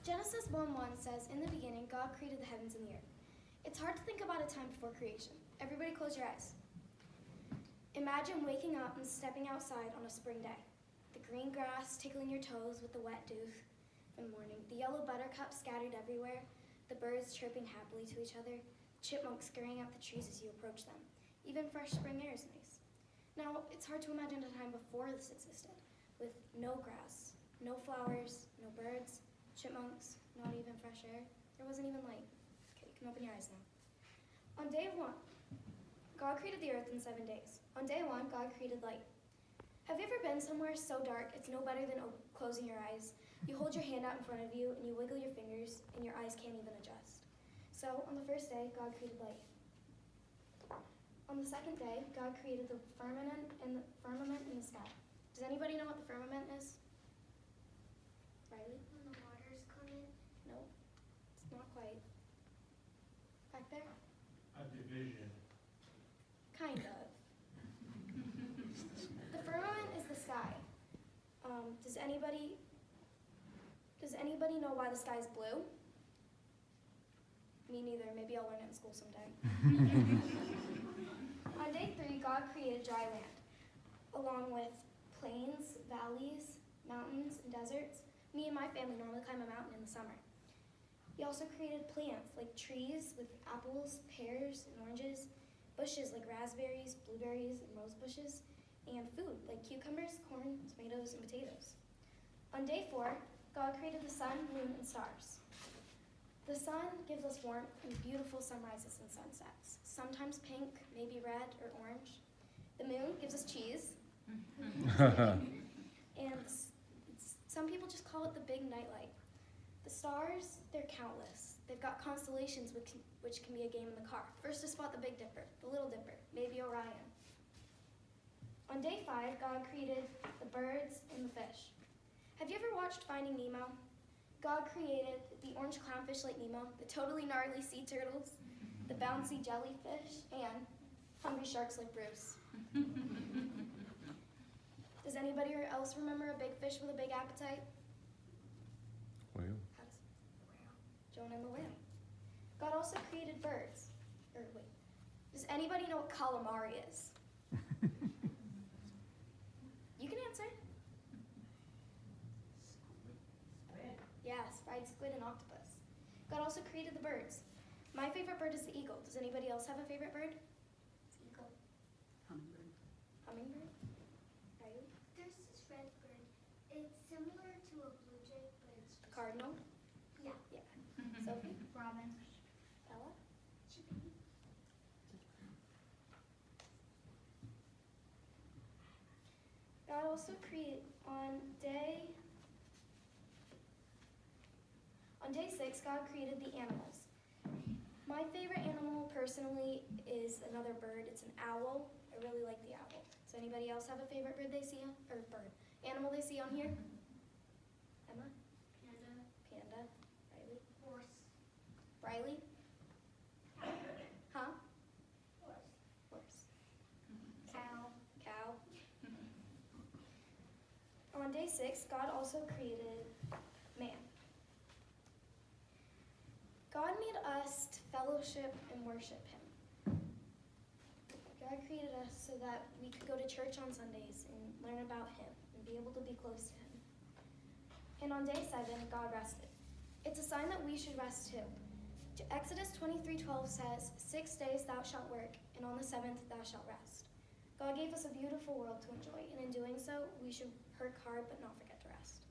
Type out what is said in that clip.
Genesis 1:1 says, "In the beginning, God created the heavens and the earth." It's hard to think about a time before creation. Everybody close your eyes. Imagine waking up and stepping outside on a spring day. The green grass tickling your toes with the wet dew in the morning, the yellow buttercups scattered everywhere, the birds chirping happily to each other, chipmunks scurrying up the trees as you approach them. Even fresh spring air is nice. Now, it's hard to imagine a time before this existed, with no grass, no flowers, no birds, chipmunks, not even fresh air. There wasn't even light. Okay, you can open your eyes now. On day one, God created the earth in 7 days. On day one, God created light. Have you ever been somewhere so dark it's no better than closing your eyes? You hold your hand out in front of you and you wiggle your fingers and your eyes can't even adjust. So on the first day, God created light. On the second day, God created the firmament in the sky. Does anybody know what the firmament is? Riley? When the waters come in. No, it's not quite. Back there? A division. Kind of. The firmament is the sky. Does anybody know why the sky is blue? Me neither. Maybe I'll learn it in school someday. On day 3, God created dry land, along with plains, valleys, mountains, and deserts. Me and my family normally climb a mountain in the summer. He also created plants like trees with apples, pears, and oranges, bushes like raspberries, blueberries, and rose bushes, and food like cucumbers, corn, tomatoes, and potatoes. On day 4, God created the sun, moon, and stars. The sun gives us warmth and beautiful sunrises and sunsets, sometimes pink, maybe red or orange. The moon gives us cheese. And some people just call it the big nightlight. The stars, they're countless. They've got constellations which can be a game in the car. First to spot the Big Dipper, the Little Dipper, maybe Orion. On day 5, God created the birds and the fish. Have you ever watched Finding Nemo? God created the orange clownfish like Nemo, the totally gnarly sea turtles, the bouncy jellyfish, and hungry sharks like Bruce. Does anybody else remember a big fish with a big appetite? Whale. Jonah and the whale. God also created birds. Does anybody know what calamari is? You can answer. Squid. Yes, fried squid and octopus. God also created the birds. My favorite bird is the eagle. Does anybody else have a favorite bird? Eagle. Hummingbird. Hummingbird? Riley? There's this red bird. It's similar to a blue jay, but it's A cardinal? Yeah. Yeah. Sophie? Robin. Bella? Chickadee. God also created on day 6, God created the animals. My favorite animal personally is another bird. It's an owl. I really like the owl. Does anybody else have a favorite bird they see animal they see on here? Emma? Panda. Panda. Riley? Horse. Riley? Huh? Horse. Horse. Cow. Cow. On day 6, God also created man. God made us to fellowship and worship him. God created us so that we could go to church on Sundays and learn about him and be able to be close to him. And on day 7, God rested. It's a sign that we should rest too. Exodus 23:12 says, 6 days thou shalt work, and on the 7th thou shalt rest. God gave us a beautiful world to enjoy, and in doing so, we should work hard but not forget to rest.